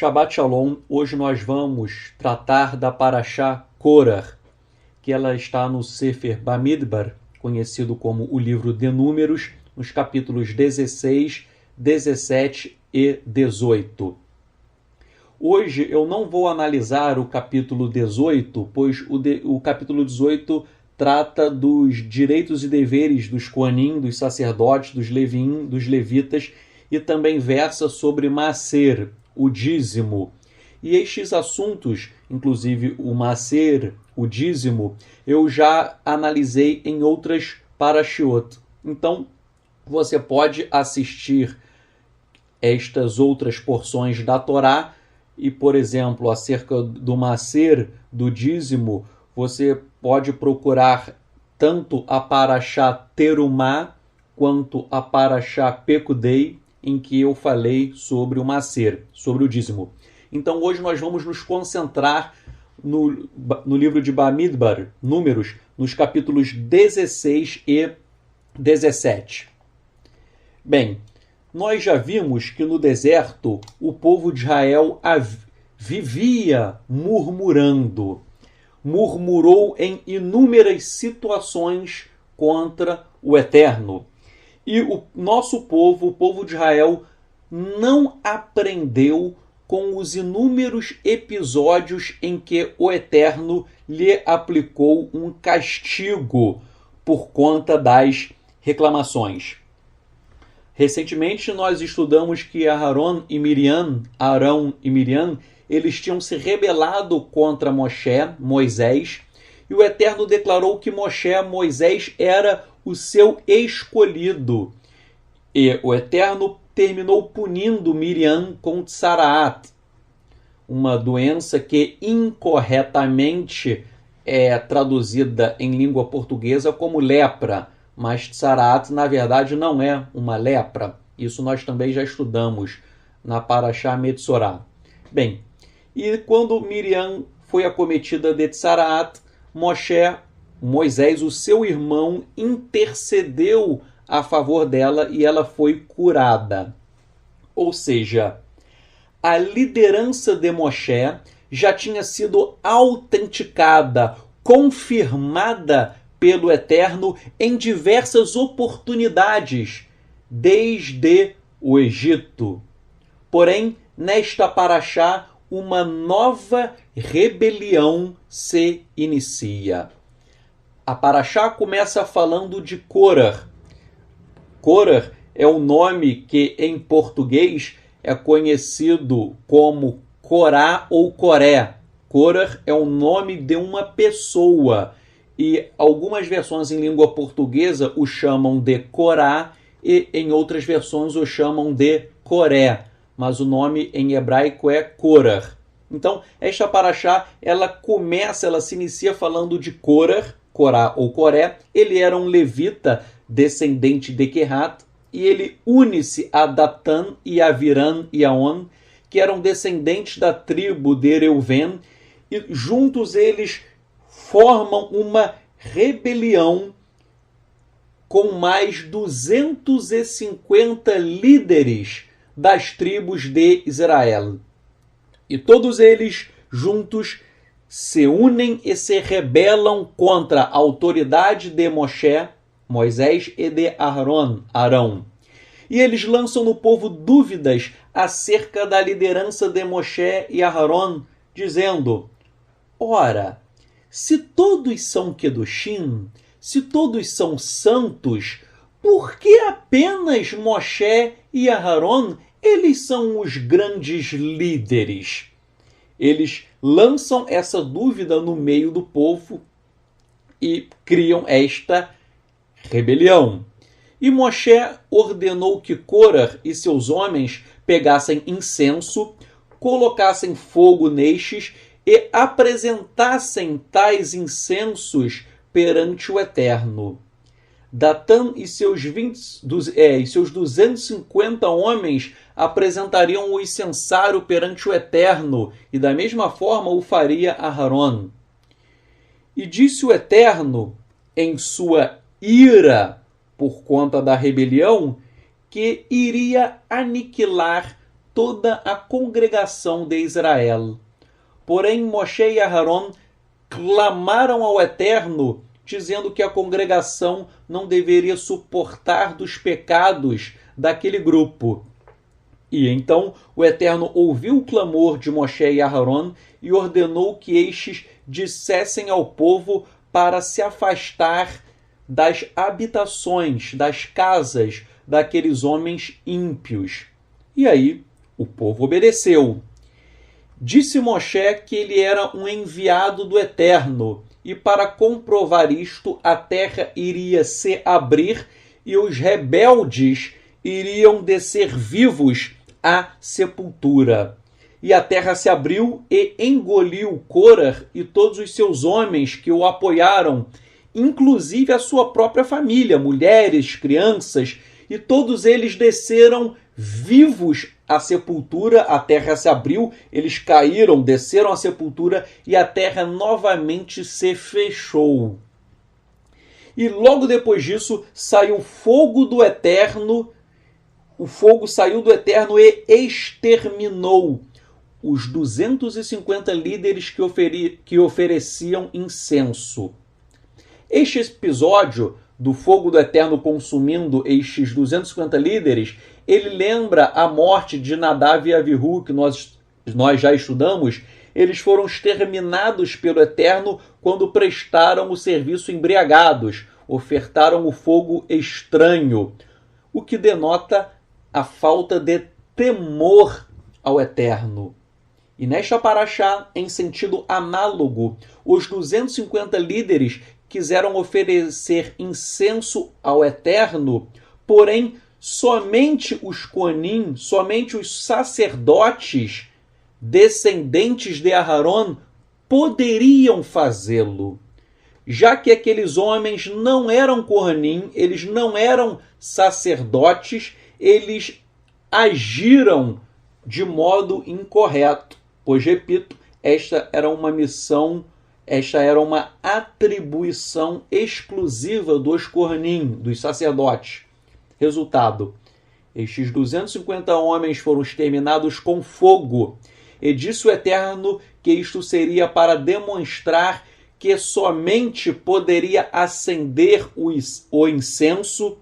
Shabbat Shalom, hoje nós vamos tratar da Parashá Korah, que ela está no Sefer Bamidbar, conhecido como o livro de Números, nos capítulos 16, 17 e 18. Hoje eu não vou analisar o capítulo 18, pois o capítulo 18 trata dos direitos e deveres dos Koanim, dos sacerdotes, dos Levim, dos levitas, e também versa sobre Maser, o dízimo. E estes assuntos, inclusive o Maser, o dízimo, eu já analisei em outras parashiot. Então, você pode assistir estas outras porções da Torá e, por exemplo, acerca do Maser, do dízimo, você pode procurar tanto a Parashá Terumá quanto a Parashá Pekudei, em que eu falei sobre o Maser, sobre o dízimo. Então hoje nós vamos nos concentrar no livro de Bamidbar, Números, nos capítulos 16 e 17. Bem, nós já vimos que no deserto o povo de Israel vivia murmurando. Murmurou em inúmeras situações contra o Eterno. E o nosso povo, o povo de Israel, não aprendeu com os inúmeros episódios em que o Eterno lhe aplicou um castigo por conta das reclamações. Recentemente nós estudamos que Arão e Miriam, eles tinham se rebelado contra Moisés, e o Eterno declarou que Moisés era o seu escolhido. E o Eterno terminou punindo Miriam com Tsaraat, uma doença que incorretamente é traduzida em língua portuguesa como lepra, mas Tsaraat na verdade não é uma lepra. Isso nós também já estudamos na Parashá Metzorá. Bem, e quando Miriam foi acometida de Tsaraat, Moisés, o seu irmão, intercedeu a favor dela e ela foi curada. Ou seja, a liderança de Moshe já tinha sido autenticada, confirmada pelo Eterno em diversas oportunidades, desde o Egito. Porém, nesta parashá, uma nova rebelião se inicia. A parashá começa falando de Korah. Korah é o nome que em português é conhecido como Corá ou Coré. Korah é o nome de uma pessoa e algumas versões em língua portuguesa o chamam de Corá e em outras versões o chamam de Coré, mas o nome em hebraico é Korah. Então, esta parashá, ela se inicia falando de Korah, Corá ou Coré. Ele era um levita descendente de Kehat, e ele une-se a Datan e Aviram e Aon, que eram descendentes da tribo de Reuven, e juntos eles formam uma rebelião com mais 250 líderes das tribos de Israel. E todos eles juntos se unem e se rebelam contra a autoridade de Moisés e de Arão. E eles lançam no povo dúvidas acerca da liderança de Moshe e Arão, dizendo: ora, se todos são Kedoshim, se todos são santos, por que apenas Moshe e Arão, eles são os grandes líderes? Eles lançam essa dúvida no meio do povo e criam esta rebelião. E Moshe ordenou que Korah e seus homens pegassem incenso, colocassem fogo nestes e apresentassem tais incensos perante o Eterno. Datan e seus 250 homens apresentariam o incensário perante o Eterno, e da mesma forma o faria Arão. E disse o Eterno, em sua ira por conta da rebelião, que iria aniquilar toda a congregação de Israel. Porém, Moshe e Aharon clamaram ao Eterno, dizendo que a congregação não deveria suportar dos pecados daquele grupo. E então o Eterno ouviu o clamor de Moshe e Aharon e ordenou que estes dissessem ao povo para se afastar das habitações, das casas daqueles homens ímpios. E aí o povo obedeceu. Disse Moshe que ele era um enviado do Eterno, e para comprovar isto, a terra iria se abrir e os rebeldes iriam descer vivos à sepultura. E a terra se abriu e engoliu Corah e todos os seus homens que o apoiaram, inclusive a sua própria família, mulheres, crianças, e todos eles desceram vivos à sepultura. A terra se abriu, eles caíram, desceram à sepultura e a terra novamente se fechou. E logo depois disso saiu fogo do Eterno, o fogo saiu do Eterno e exterminou os 250 líderes que ofereciam incenso. Este episódio do fogo do Eterno consumindo estes 250 líderes, ele lembra a morte de Nadav e Avihu, que nós já estudamos. Eles foram exterminados pelo Eterno quando prestaram o serviço embriagados, ofertaram o fogo estranho, o que denota a falta de temor ao Eterno. E nesta paraxá, em sentido análogo, os 250 líderes quiseram oferecer incenso ao Eterno, porém, somente os Koanim, somente os sacerdotes descendentes de Aharon poderiam fazê-lo, já que aqueles homens não eram Koanim, eles não eram sacerdotes, eles agiram de modo incorreto, pois, repito, esta era uma missão, esta era uma atribuição exclusiva dos Kohanim, dos sacerdotes. Resultado, estes 250 homens foram exterminados com fogo, e disse o Eterno que isto seria para demonstrar que somente poderia acender o incenso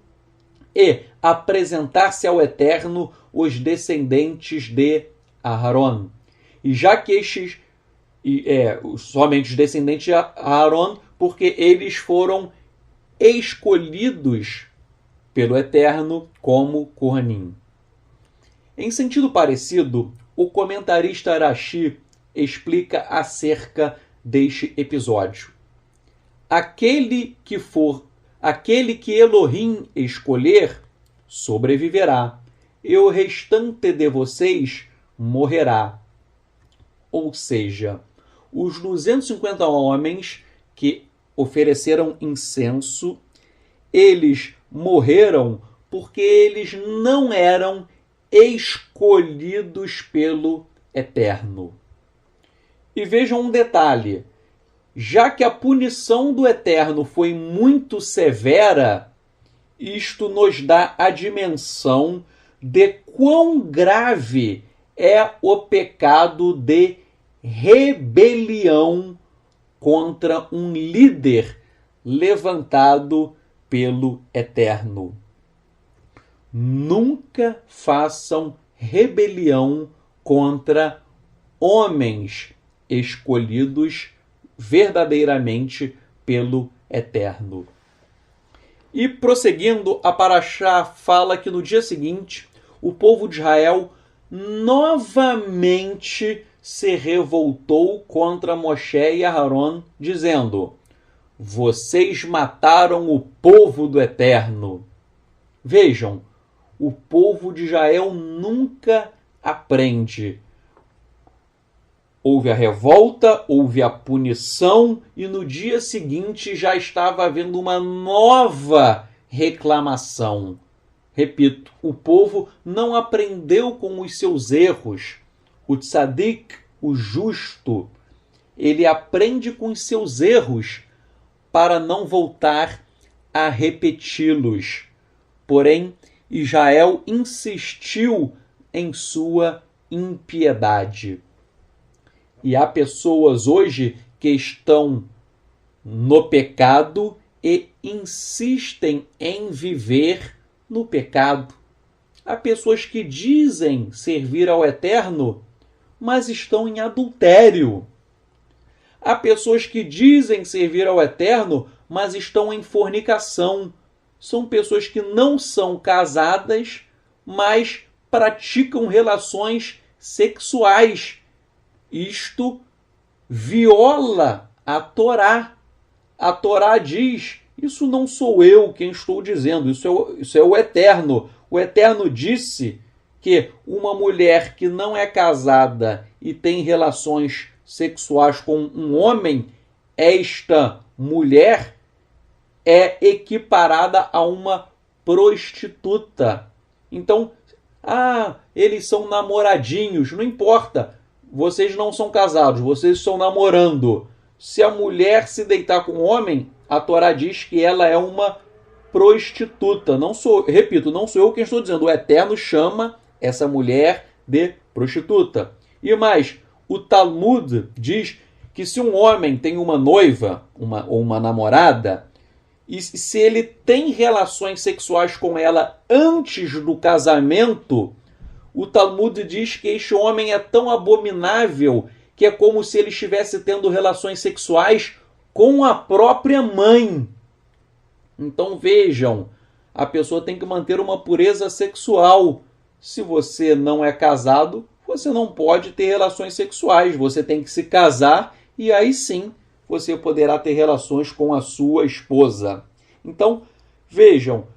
e apresentar-se ao Eterno os descendentes de Aharon. E já que estes, somente os descendentes de Aharon, porque eles foram escolhidos pelo Eterno como Kohanim. Em sentido parecido, o comentarista Rashi explica acerca deste episódio. Aquele que Elohim escolher, sobreviverá, e o restante de vocês morrerá. Ou seja, os 250 homens que ofereceram incenso, eles morreram porque eles não eram escolhidos pelo Eterno. E vejam um detalhe, já que a punição do Eterno foi muito severa, isto nos dá a dimensão de quão grave é o pecado de rebelião contra um líder levantado pelo Eterno. Nunca façam rebelião contra homens escolhidos verdadeiramente pelo Eterno. E prosseguindo, a paraxá fala que no dia seguinte o povo de Israel novamente se revoltou contra Moshe e Aharon, dizendo: vocês mataram o povo do Eterno. Vejam, o povo de Israel nunca aprende. Houve a revolta, houve a punição e no dia seguinte já estava havendo uma nova reclamação. Repito, o povo não aprendeu com os seus erros. O tzadik, o justo, ele aprende com os seus erros para não voltar a repeti-los. Porém, Israel insistiu em sua impiedade. E há pessoas hoje que estão no pecado e insistem em viver no pecado. Há pessoas que dizem servir ao Eterno, mas estão em adultério. Há pessoas que dizem servir ao Eterno, mas estão em fornicação. São pessoas que não são casadas, mas praticam relações sexuais. Isto viola a Torá. A Torá diz, isso não sou eu quem estou dizendo, isso é o Eterno. O Eterno disse que uma mulher que não é casada e tem relações sexuais com um homem, esta mulher é equiparada a uma prostituta. Então, eles são namoradinhos, não importa. Vocês não são casados, vocês estão namorando. Se a mulher se deitar com o homem, a Torá diz que ela é uma prostituta. Não sou eu quem estou dizendo. O Eterno chama essa mulher de prostituta. E mais, o Talmud diz que se um homem tem uma noiva ou uma namorada, e se ele tem relações sexuais com ela antes do casamento, o Talmud diz que este homem é tão abominável que é como se ele estivesse tendo relações sexuais com a própria mãe. Então vejam, a pessoa tem que manter uma pureza sexual. Se você não é casado, você não pode ter relações sexuais. Você tem que se casar e aí sim você poderá ter relações com a sua esposa. Então, vejam,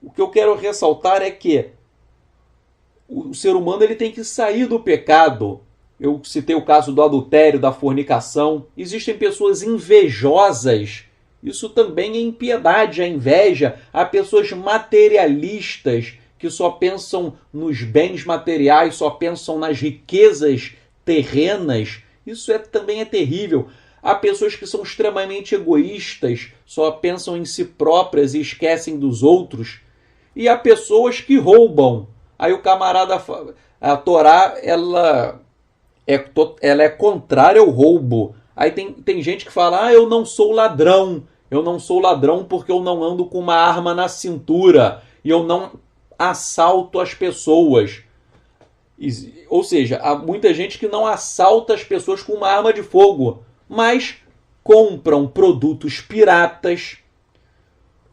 o que eu quero ressaltar é que o ser humano ele tem que sair do pecado. Eu citei o caso do adultério, da fornicação. Existem pessoas invejosas. Isso também é impiedade, a inveja. Há pessoas materialistas que só pensam nos bens materiais, só pensam nas riquezas terrenas. Isso também é terrível. Há pessoas que são extremamente egoístas, só pensam em si próprias e esquecem dos outros. E há pessoas que roubam. Aí o camarada fala, a Torá, ela é contrária ao roubo. Aí tem gente que fala, eu não sou ladrão. Eu não sou ladrão porque eu não ando com uma arma na cintura. E eu não assalto as pessoas. Ou seja, há muita gente que não assalta as pessoas com uma arma de fogo, mas compram produtos piratas,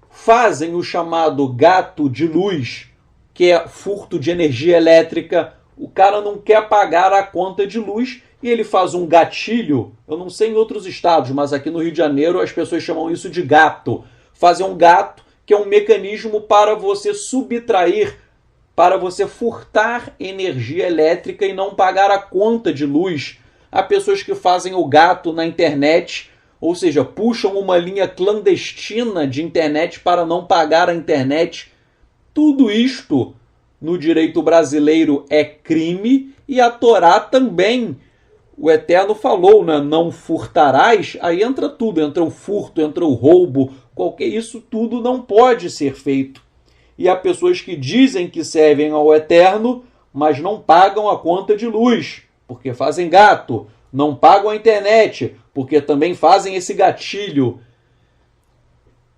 fazem o chamado gato de luz, que é furto de energia elétrica. O cara não quer pagar a conta de luz e ele faz um gatilho. Eu não sei em outros estados, mas aqui no Rio de Janeiro as pessoas chamam isso de gato. Fazem um gato, que é um mecanismo para você subtrair, para você furtar energia elétrica e não pagar a conta de luz. Há pessoas que fazem o gato na internet, ou seja, puxam uma linha clandestina de internet para não pagar a internet. Tudo isto no direito brasileiro é crime e a Torá também. O Eterno falou, né? Não furtarás, aí entra tudo, entra o furto, entra o roubo, isso tudo não pode ser feito. E há pessoas que dizem que servem ao Eterno, mas não pagam a conta de luz, porque fazem gato, não pagam a internet, porque também fazem esse gatilho.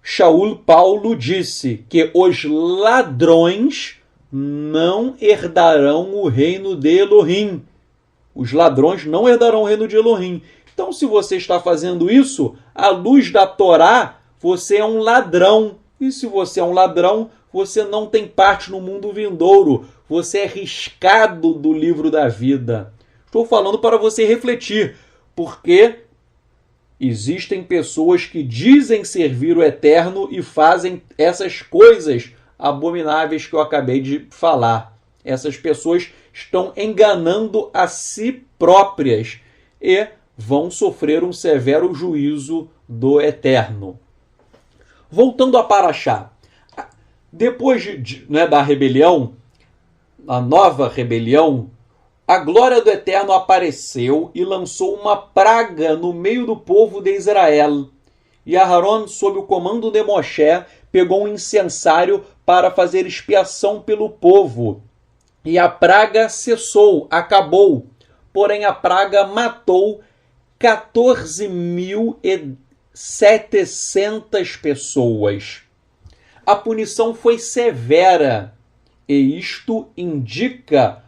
Shaul Paulo disse que os ladrões não herdarão o reino de Elohim. Os ladrões não herdarão o reino de Elohim. Então, se você está fazendo isso, à luz da Torá, você é um ladrão. E se você é um ladrão, você não tem parte no mundo vindouro. Você é riscado do livro da vida. Estou falando para você refletir, porque existem pessoas que dizem servir o Eterno e fazem essas coisas abomináveis que eu acabei de falar. Essas pessoas estão enganando a si próprias e vão sofrer um severo juízo do Eterno. Voltando a Paraxá. Depois da rebelião, a nova rebelião, a glória do Eterno apareceu e lançou uma praga no meio do povo de Israel. E Aharon, sob o comando de Moshe, pegou um incensário para fazer expiação pelo povo. E a praga cessou, acabou. Porém, a praga matou 14.700 pessoas. A punição foi severa, e isto indica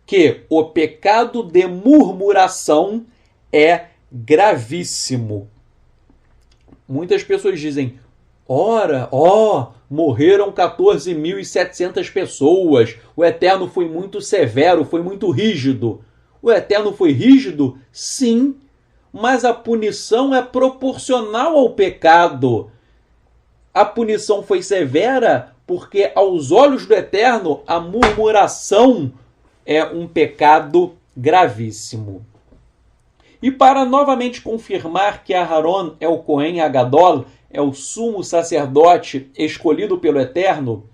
que o pecado de murmuração é gravíssimo. Muitas pessoas dizem, morreram 14.700 pessoas, o Eterno foi muito severo, foi muito rígido. O Eterno foi rígido? Sim, mas a punição é proporcional ao pecado. A punição foi severa porque, aos olhos do Eterno, a murmuração é um pecado gravíssimo. E para novamente confirmar que Aharon é o Cohen Agadol, é o sumo sacerdote escolhido pelo Eterno,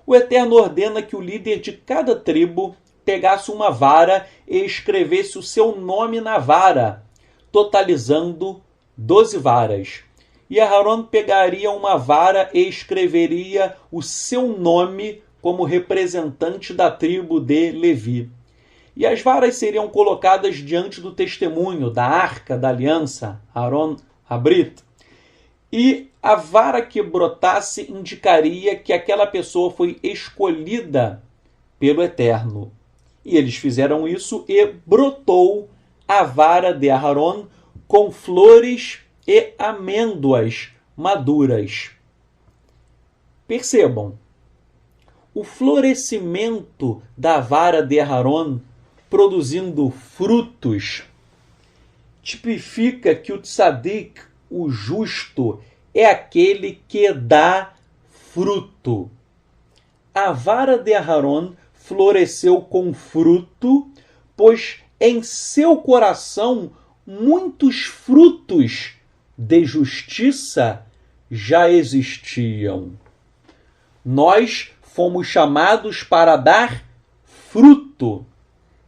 o Eterno ordena que o líder de cada tribo pegasse uma vara e escrevesse o seu nome na vara, totalizando 12 varas. E Aharon pegaria uma vara e escreveria o seu nome como representante da tribo de Levi. E as varas seriam colocadas diante do testemunho, da arca da aliança, Aron Abrit. E a vara que brotasse indicaria que aquela pessoa foi escolhida pelo Eterno. E eles fizeram isso e brotou a vara de Aharon com flores e amêndoas maduras. Percebam, o florescimento da vara de Aharon produzindo frutos tipifica que o tzadik, o justo, é aquele que dá fruto. A vara de Aharon floresceu com fruto, pois em seu coração muitos frutos de justiça já existiam. Nós fomos chamados para dar fruto.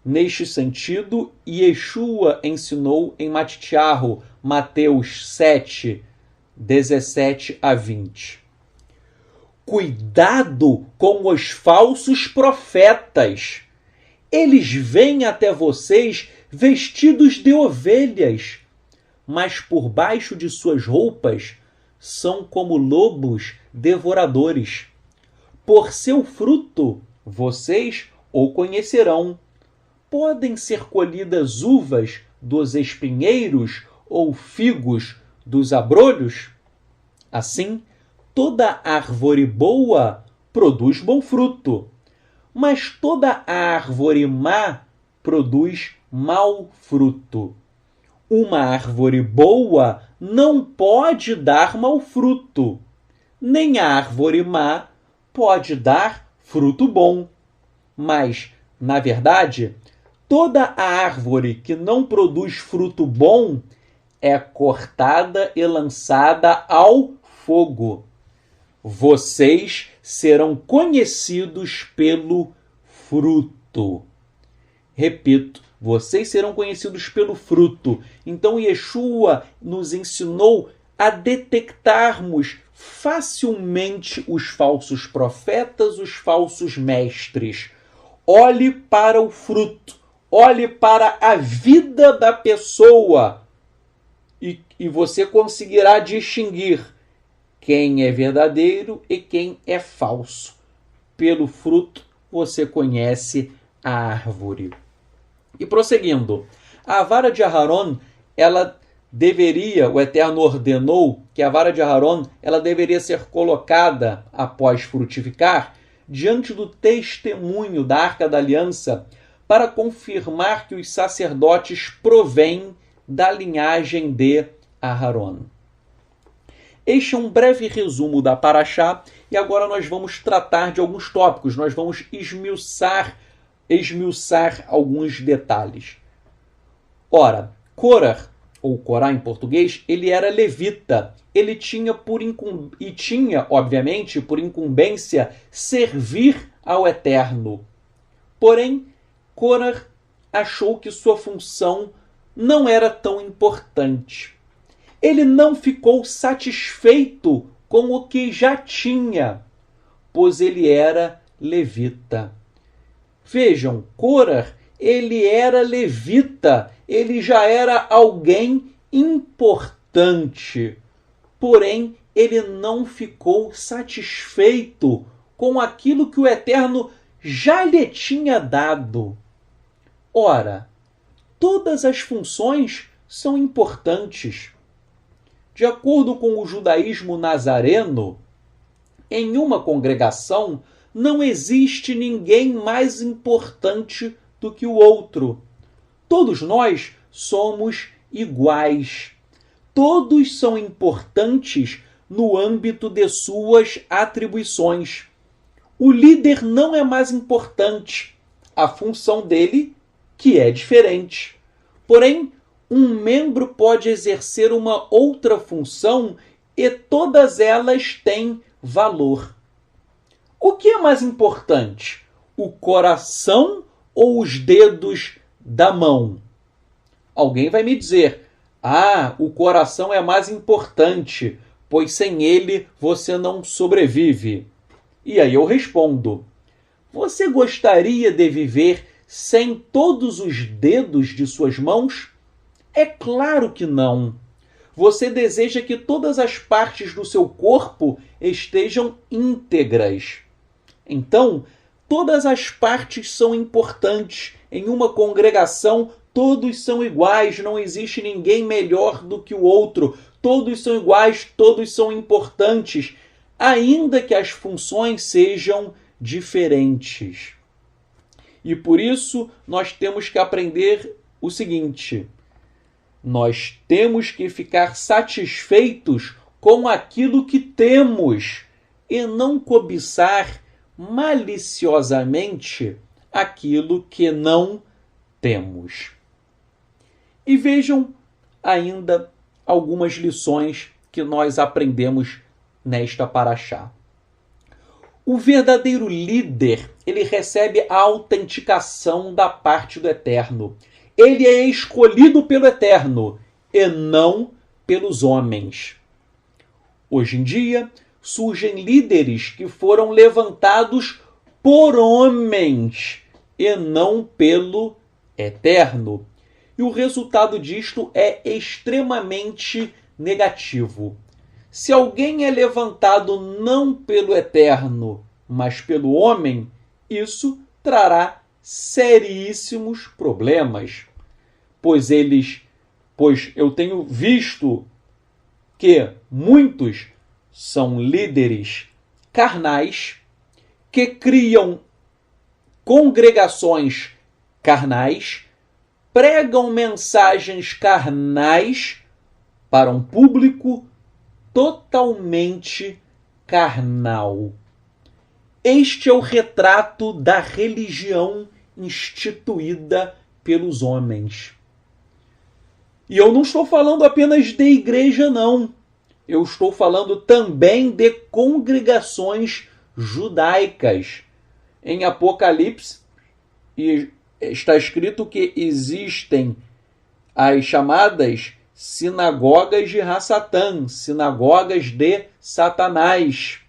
Neste sentido, Yeshua ensinou em Matitiahu, Mateus 7, 17 a 20. Cuidado com os falsos profetas. Eles vêm até vocês vestidos de ovelhas, mas por baixo de suas roupas são como lobos devoradores. Por seu fruto vocês o conhecerão. Podem ser colhidas uvas dos espinheiros ou figos dos abrolhos? Assim, toda árvore boa produz bom fruto, mas toda árvore má produz mau fruto. Uma árvore boa não pode dar mau fruto, nem a árvore má pode dar fruto bom. Mas, na verdade, toda a árvore que não produz fruto bom é cortada e lançada ao fogo. Vocês serão conhecidos pelo fruto. Repito, vocês serão conhecidos pelo fruto. Então, Yeshua nos ensinou a detectarmos facilmente os falsos profetas, os falsos mestres. Olhe para o fruto, olhe para a vida da pessoa e você conseguirá distinguir quem é verdadeiro e quem é falso. Pelo fruto você conhece a árvore. E prosseguindo, a vara de Aharon, o Eterno ordenou que a vara de Aharon, ela deveria ser colocada, após frutificar, diante do testemunho da Arca da Aliança, para confirmar que os sacerdotes provêm da linhagem de Aharon. Este é um breve resumo da Parashá, e agora nós vamos tratar de alguns tópicos, nós vamos esmiuçar alguns detalhes. Ora, Korah, ou Corá em português, ele era levita. Ele tinha, obviamente, por incumbência, servir ao Eterno. Porém, Korah achou que sua função não era tão importante. Ele não ficou satisfeito com o que já tinha, pois ele era levita. Vejam, Córah, ele era levita, ele já era alguém importante. Porém, ele não ficou satisfeito com aquilo que o Eterno já lhe tinha dado. Ora, todas as funções são importantes. De acordo com o judaísmo nazareno, em uma congregação não existe ninguém mais importante do que o outro. Todos nós somos iguais. Todos são importantes no âmbito de suas atribuições. O líder não é mais importante. A função dele que é diferente. Porém, um membro pode exercer uma outra função e todas elas têm valor. O que é mais importante? O coração ou os dedos da mão? Alguém vai me dizer, o coração é mais importante, pois sem ele você não sobrevive. E aí eu respondo, você gostaria de viver sem todos os dedos de suas mãos? É claro que não. Você deseja que todas as partes do seu corpo estejam íntegras. Então, todas as partes são importantes. Em uma congregação, todos são iguais, não existe ninguém melhor do que o outro. Todos são iguais, todos são importantes, ainda que as funções sejam diferentes. E por isso nós temos que aprender o seguinte: nós temos que ficar satisfeitos com aquilo que temos e não cobiçar maliciosamente aquilo que não temos. E vejam ainda algumas lições que nós aprendemos nesta paraxá. O verdadeiro líder, ele recebe a autenticação da parte do Eterno. Ele é escolhido pelo Eterno e não pelos homens. Hoje em dia, surgem líderes que foram levantados por homens e não pelo Eterno. E o resultado disto é extremamente negativo. Se alguém é levantado não pelo Eterno, mas pelo homem, isso trará seríssimos problemas. Pois eu tenho visto que muitos são líderes carnais que criam congregações carnais, pregam mensagens carnais para um público totalmente carnal. Este é o retrato da religião instituída pelos homens. E eu não estou falando apenas de igreja, não. Eu estou falando também de congregações judaicas. Em Apocalipse está escrito que existem as chamadas sinagogas de Hassatã, sinagogas de Satanás.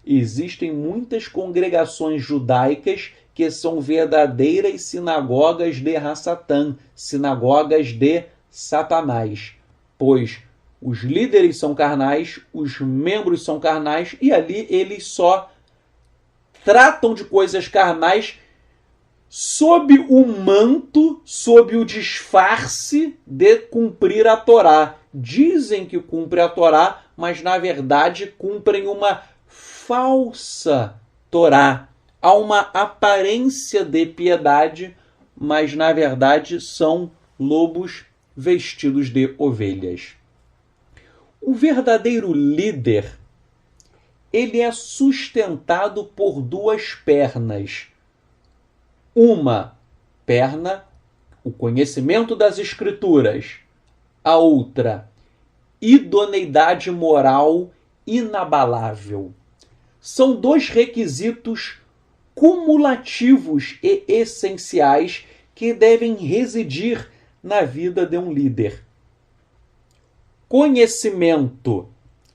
Existem muitas congregações judaicas que são verdadeiras sinagogas de Hassatã, sinagogas de Satanás, pois os líderes são carnais, os membros são carnais e ali eles só tratam de coisas carnais sob o manto, sob o disfarce de cumprir a Torá. Dizem que cumprem a Torá, mas na verdade cumprem uma falsa Torá. Há uma aparência de piedade, mas na verdade são lobos vestidos de ovelhas. O verdadeiro líder, ele é sustentado por duas pernas. Uma perna, o conhecimento das Escrituras. A outra, idoneidade moral inabalável. São dois requisitos cumulativos e essenciais que devem residir na vida de um líder. Conhecimento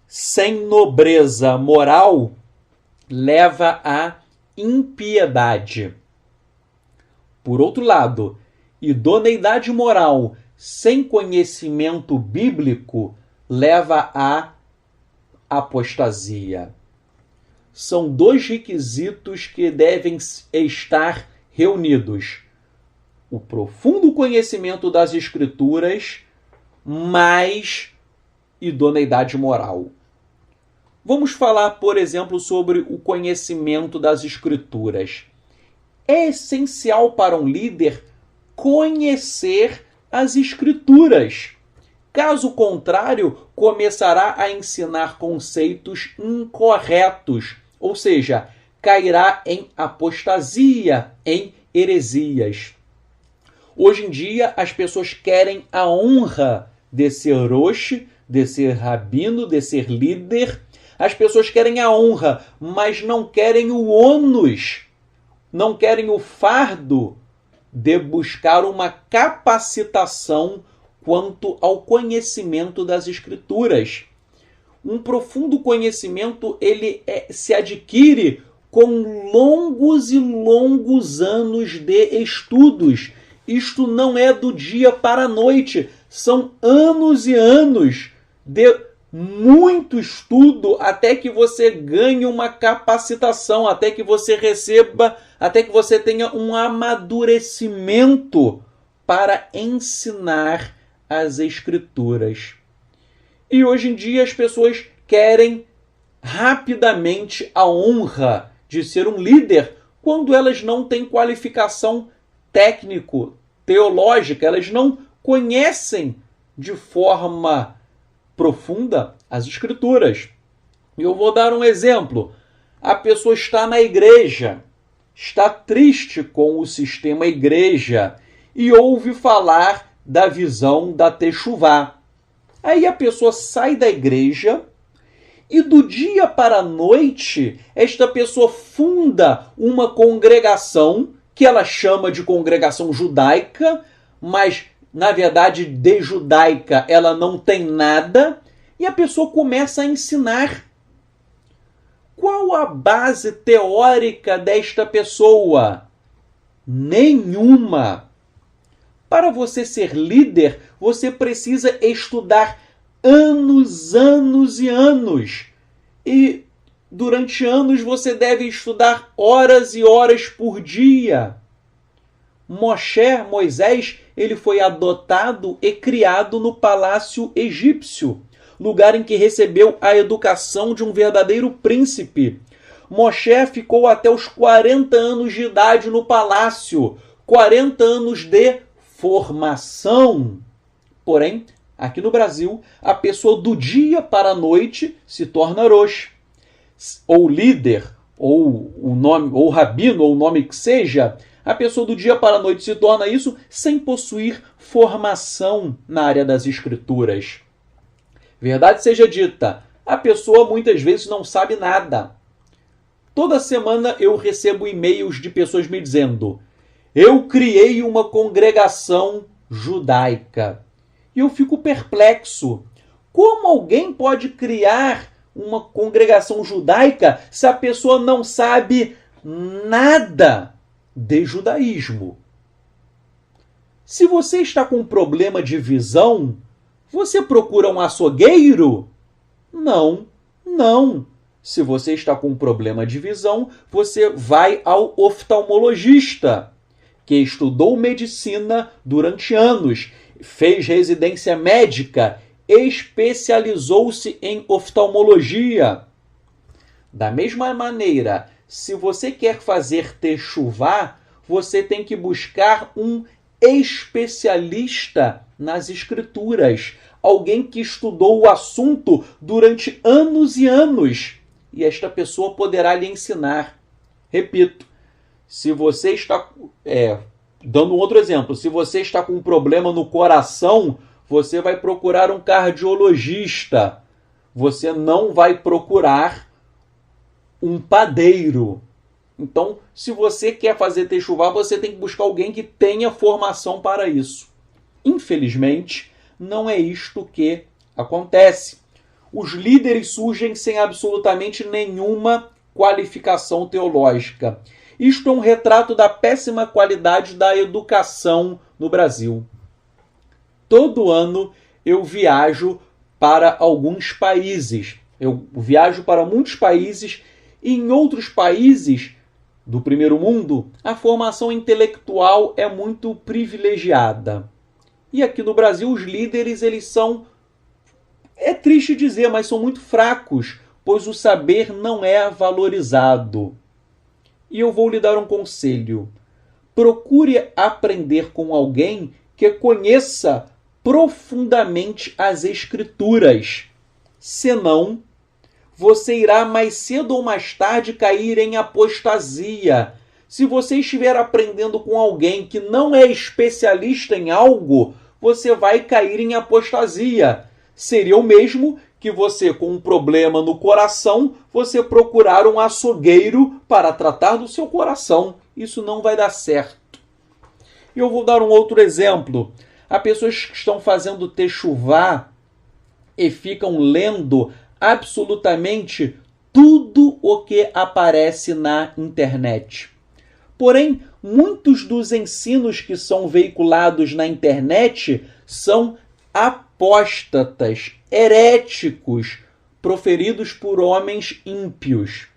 sem nobreza moral leva à impiedade. Por outro lado, idoneidade moral sem conhecimento bíblico leva à apostasia. São dois requisitos que devem estar reunidos: o profundo conhecimento das Escrituras, mais idoneidade moral. Vamos falar, por exemplo, sobre o conhecimento das Escrituras. É essencial para um líder conhecer as Escrituras. Caso contrário, começará a ensinar conceitos incorretos, ou seja, cairá em apostasia, em heresias. Hoje em dia, as pessoas querem a honra de ser rosh, de ser rabino, de ser líder. As pessoas querem a honra, mas não querem o ônus, não querem o fardo de buscar uma capacitação quanto ao conhecimento das Escrituras. Um profundo conhecimento ele se adquire com longos e longos anos de estudos. Isto não é do dia para a noite, são anos e anos de muito estudo até que você ganhe uma capacitação, até que você receba, até que você tenha um amadurecimento para ensinar as Escrituras. E hoje em dia as pessoas querem rapidamente a honra de ser um líder quando elas não têm qualificação técnico-teológica, elas não conhecem de forma profunda as Escrituras. E eu vou dar um exemplo. A pessoa está na igreja, está triste com o sistema igreja e ouve falar da visão da Techuvá. Aí a pessoa sai da igreja e do dia para a noite esta pessoa funda uma congregação que ela chama de congregação judaica, mas na verdade de judaica ela não tem nada, e a pessoa começa a ensinar. Qual a base teórica desta pessoa? Nenhuma. Para você ser líder, você precisa estudar anos, anos e anos. E durante anos você deve estudar horas e horas por dia. Moisés, ele foi adotado e criado no palácio egípcio, lugar em que recebeu a educação de um verdadeiro príncipe. Moshe ficou até os 40 anos de idade no palácio, 40 anos de formação. Porém, aqui no Brasil, a pessoa do dia para a noite se torna rosh, ou líder, ou o nome, ou rabino, ou o nome que seja. A pessoa do dia para a noite se torna isso sem possuir formação na área das Escrituras. Verdade seja dita, a pessoa muitas vezes não sabe nada. Toda semana eu recebo e-mails de pessoas me dizendo: eu criei uma congregação judaica. E eu fico perplexo. Como alguém pode criar uma congregação judaica se a pessoa não sabe nada de judaísmo? Se você está com um problema de visão, você procura um açougueiro? Não, não. Se você está com um problema de visão, você vai ao oftalmologista, que estudou medicina durante anos, fez residência médica, especializou-se em oftalmologia. Da mesma maneira, se você quer fazer techuvá, você tem que buscar um especialista nas Escrituras, alguém que estudou o assunto durante anos e anos, e esta pessoa poderá lhe ensinar. Repito, se você está... dando um outro exemplo, se você está com um problema no coração, você vai procurar um cardiologista. Você não vai procurar um padeiro. Então, se você quer fazer techuvá, você tem que buscar alguém que tenha formação para isso. Infelizmente, não é isto que acontece. Os líderes surgem sem absolutamente nenhuma qualificação teológica. Isto é um retrato da péssima qualidade da educação no Brasil. Todo ano eu viajo para alguns países. Eu viajo para muitos países e em outros países do primeiro mundo a formação intelectual é muito privilegiada. E aqui no Brasil os líderes eles são, é triste dizer, mas são muito fracos, pois o saber não é valorizado. E eu vou lhe dar um conselho. Procure aprender com alguém que conheça profundamente as Escrituras. Senão, você irá mais cedo ou mais tarde cair em apostasia. Se você estiver aprendendo com alguém que não é especialista em algo, você vai cair em apostasia. Seria o mesmo que você, com um problema no coração, você procurar um açougueiro para tratar do seu coração. Isso não vai dar certo. E eu vou dar um outro exemplo. Há pessoas que estão fazendo techuvá e ficam lendo absolutamente tudo o que aparece na internet. Porém, muitos dos ensinos que são veiculados na internet são apóstatas, heréticos, proferidos por homens ímpios.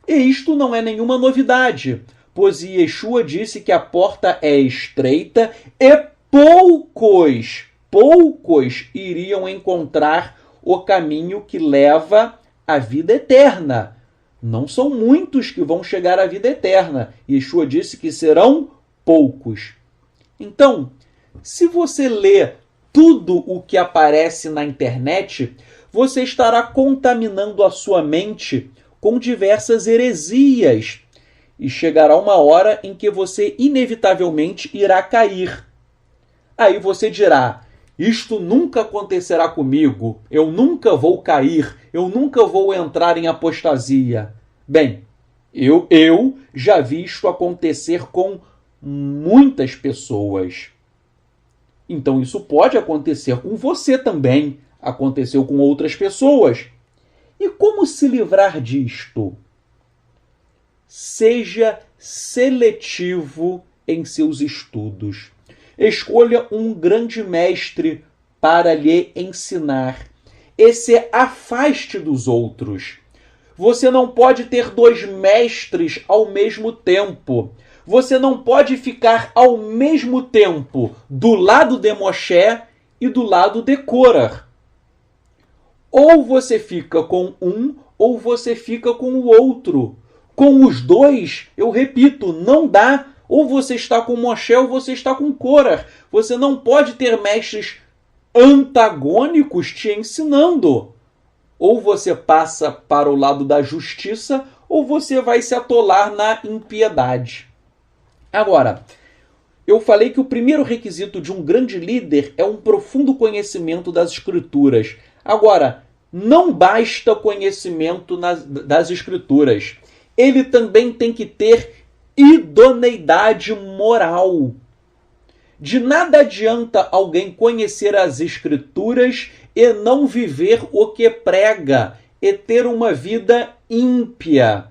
E isto não é nenhuma novidade, pois Yeshua disse que a porta é estreita e poucos iriam encontrar o caminho que leva à vida eterna. Não são muitos que vão chegar à vida eterna. Yeshua disse que serão poucos. Então, se você lê tudo o que aparece na internet, você estará contaminando a sua mente com diversas heresias. E chegará uma hora em que você inevitavelmente irá cair. Aí você dirá, isto nunca acontecerá comigo, eu nunca vou cair, eu nunca vou entrar em apostasia. Bem, eu já vi isto acontecer com muitas pessoas. Então isso pode acontecer com você também, aconteceu com outras pessoas. E como se livrar disto? Seja seletivo em seus estudos. Escolha um grande mestre para lhe ensinar e se afaste dos outros. Você não pode ter 2 mestres ao mesmo tempo. Você não pode ficar ao mesmo tempo do lado de Moshe e do lado de Korah. Ou você fica com um, ou você fica com o outro. Com os dois, eu repito, não dá. Ou você está com Moshe ou você está com Korah. Você não pode ter mestres antagônicos te ensinando. Ou você passa para o lado da justiça, ou você vai se atolar na impiedade. Agora, eu falei que o primeiro requisito de um grande líder é um profundo conhecimento das Escrituras. Agora, não basta conhecimento das Escrituras. Ele também tem que ter idoneidade moral. De nada adianta alguém conhecer as Escrituras e não viver o que prega, e ter uma vida ímpia.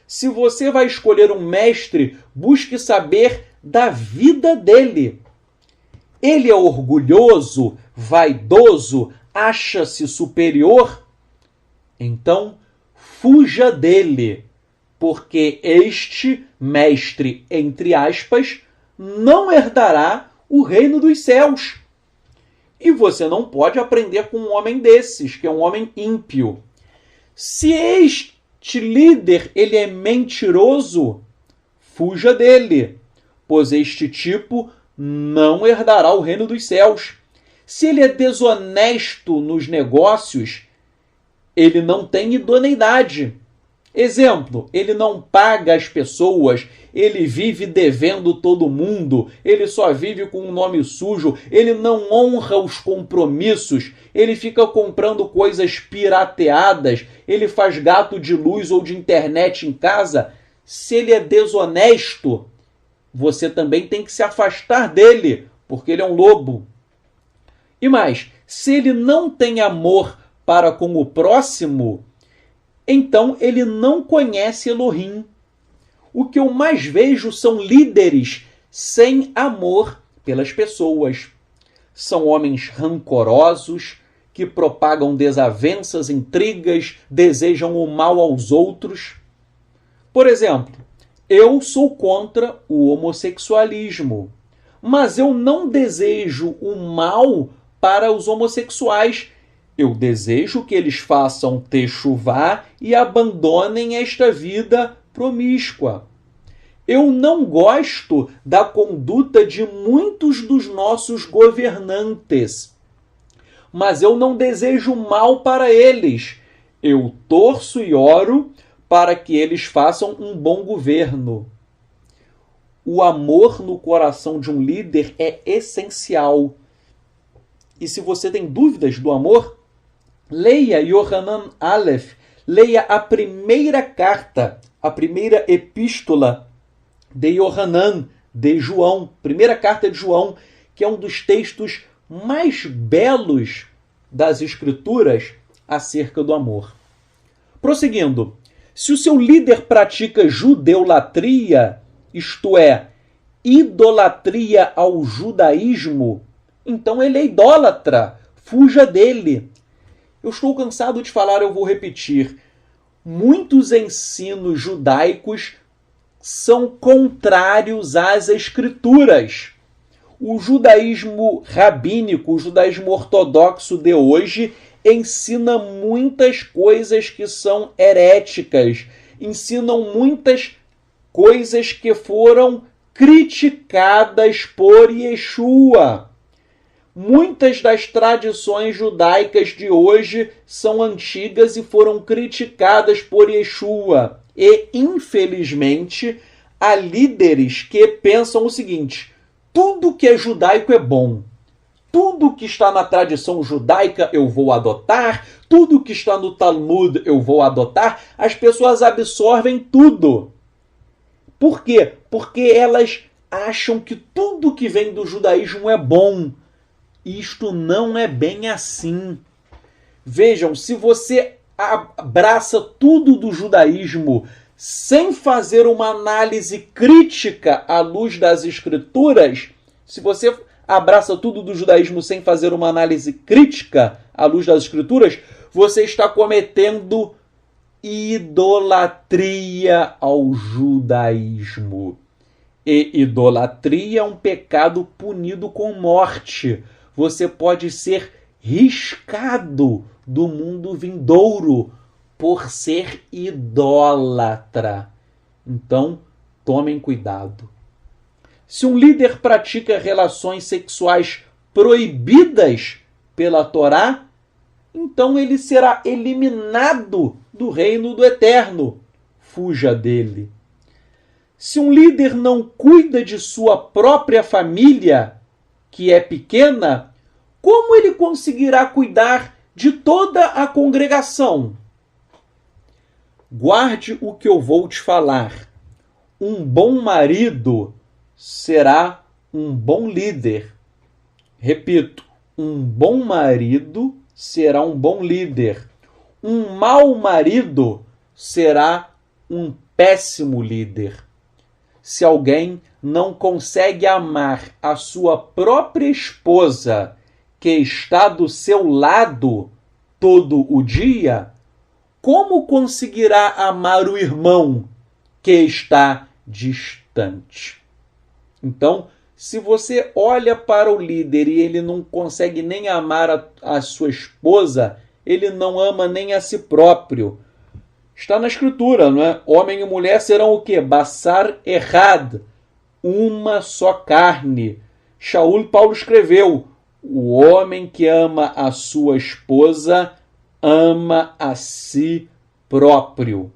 Se você vai escolher um mestre, busque saber da vida dele. Ele é orgulhoso, vaidoso, acha-se superior? Então, fuja dele, porque este mestre, entre aspas, não herdará o reino dos céus. E você não pode aprender com um homem desses, que é um homem ímpio. Se este líder ele é mentiroso, fuja dele, pois este tipo não herdará o reino dos céus. Se ele é desonesto nos negócios, ele não tem idoneidade. Exemplo, ele não paga as pessoas, ele vive devendo todo mundo, ele só vive com um nome sujo, ele não honra os compromissos, ele fica comprando coisas pirateadas, ele faz gato de luz ou de internet em casa. Se ele é desonesto, você também tem que se afastar dele, porque ele é um lobo. E mais, se ele não tem amor para com o próximo, então ele não conhece Elohim. o que eu mais vejo são líderes sem amor pelas pessoas. São homens rancorosos, que propagam desavenças, intrigas, desejam o mal aos outros. Por exemplo, eu sou contra o homossexualismo, mas eu não desejo o mal para os homossexuais. Eu desejo que eles façam techuvá e abandonem esta vida promíscua. Eu não gosto da conduta de muitos dos nossos governantes, mas eu não desejo mal para eles. Eu torço e oro para que eles façam um bom governo. O amor no coração de um líder é essencial. E se você tem dúvidas do amor, leia Yohanan Aleph, leia a primeira carta, a primeira epístola de Yohanan, de João, primeira carta de João, que é um dos textos mais belos das Escrituras acerca do amor. Prosseguindo, se o seu líder pratica judeulatria, isto é, idolatria ao judaísmo, então ele é idólatra, fuja dele. Eu estou cansado de falar, eu vou repetir. Muitos ensinos judaicos são contrários às Escrituras. O judaísmo rabínico, o judaísmo ortodoxo de hoje, ensina muitas coisas que são heréticas, ensinam muitas coisas que foram criticadas por Yeshua. Muitas das tradições judaicas de hoje são antigas e foram criticadas por Yeshua. E, infelizmente, há líderes que pensam o seguinte: tudo que é judaico é bom. Tudo que está na tradição judaica eu vou adotar, tudo que está no Talmud eu vou adotar. As pessoas absorvem tudo. Por quê? Porque elas acham que tudo que vem do judaísmo é bom. Isto não é bem assim. Vejam, se você abraça tudo do judaísmo sem fazer uma análise crítica à luz das Escrituras, se você abraça tudo do judaísmo sem fazer uma análise crítica à luz das Escrituras, você está cometendo idolatria ao judaísmo. E idolatria é um pecado punido com morte. Você pode ser riscado do mundo vindouro por ser idólatra. Então, tomem cuidado. Se um líder pratica relações sexuais proibidas pela Torá, então ele será eliminado do reino do Eterno. Fuja dele. Se um líder não cuida de sua própria família, que é pequena, como ele conseguirá cuidar de toda a congregação? Guarde o que eu vou te falar. Um bom marido será um bom líder. Repito, um bom marido será um bom líder. Um mau marido será um péssimo líder. Se alguém não consegue amar a sua própria esposa, que está do seu lado todo o dia, como conseguirá amar o irmão que está distante? Então, se você olha para o líder e ele não consegue nem amar a sua esposa, ele não ama nem a si próprio. Está na Escritura, não é? Homem e mulher serão o quê? Basar errad, uma só carne. Shaul Paulo escreveu: o homem que ama a sua esposa ama a si próprio.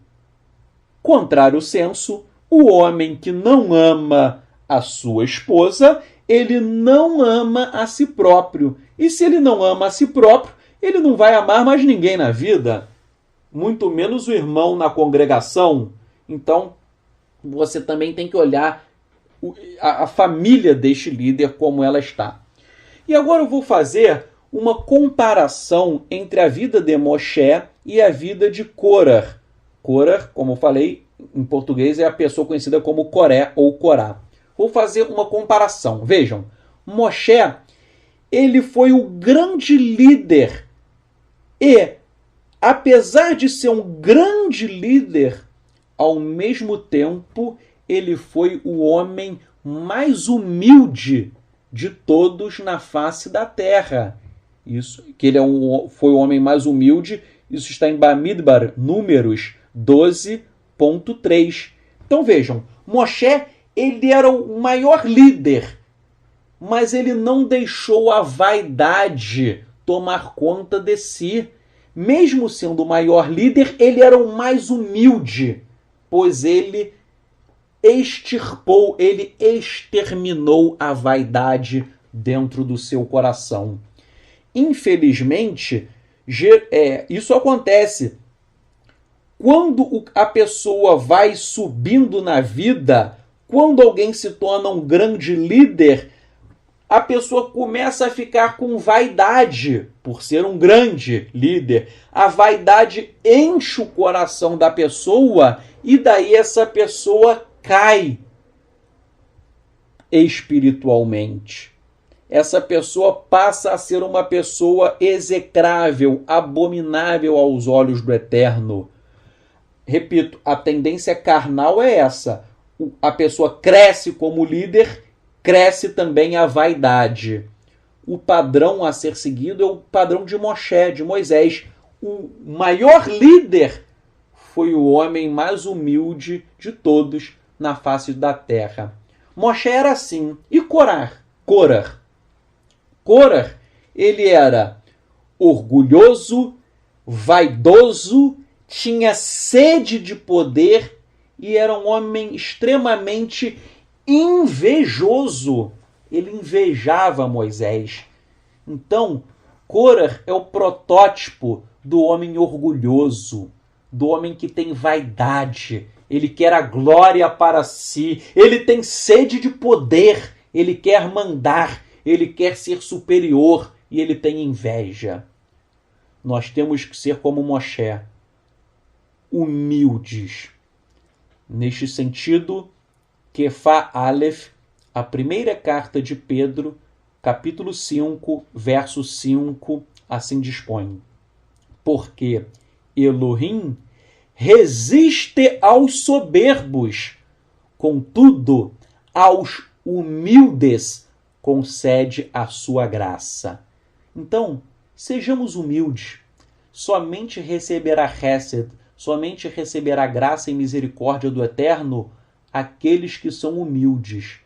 Contrário senso, o homem que não ama a sua esposa, ele não ama a si próprio. E se ele não ama a si próprio, ele não vai amar mais ninguém na vida, muito menos o irmão na congregação. Então, você também tem que olhar a família deste líder, como ela está. E agora eu vou fazer uma comparação entre a vida de Moshe e a vida de Korah. Korah, como eu falei, em português é a pessoa conhecida como Coré ou Corá. Vou fazer uma comparação. Vejam, Moshe, ele foi o grande líder e, apesar de ser um grande líder, ao mesmo tempo, ele foi o homem mais humilde de todos na face da terra. Isso, que ele foi o homem mais humilde, isso está em Bamidbar, Números 12.3. Então vejam, Moshe, ele era o maior líder, mas ele não deixou a vaidade tomar conta de si. Mesmo sendo o maior líder, ele era o mais humilde, pois ele exterminou a vaidade dentro do seu coração. Infelizmente, isso acontece quando a pessoa vai subindo na vida, quando alguém se torna um grande líder, a pessoa começa a ficar com vaidade por ser um grande líder. A vaidade enche o coração da pessoa e daí essa pessoa cai espiritualmente. Essa pessoa passa a ser uma pessoa execrável, abominável aos olhos do Eterno. Repito, a tendência carnal é essa. A pessoa cresce como líder, cresce também a vaidade. O padrão a ser seguido é o padrão de Moshe, de Moisés. O maior líder foi o homem mais humilde de todos na face da terra. Moshe era assim. E Corá? Corá, ele era orgulhoso, vaidoso, tinha sede de poder e era um homem extremamente invejoso. Ele invejava Moisés. Então, Corá é o protótipo do homem orgulhoso, do homem que tem vaidade. Ele quer a glória para si. Ele tem sede de poder. Ele quer mandar. Ele quer ser superior e ele tem inveja. Nós temos que ser como Moshe, humildes. Neste sentido, Kefá Aleph, a primeira carta de Pedro, capítulo 5, verso 5, assim dispõe. Porque Elohim resiste aos soberbos, contudo, aos humildes concede a sua graça. Então, sejamos humildes. Somente receberá Hesed, somente receberá graça e misericórdia do Eterno aqueles que são humildes.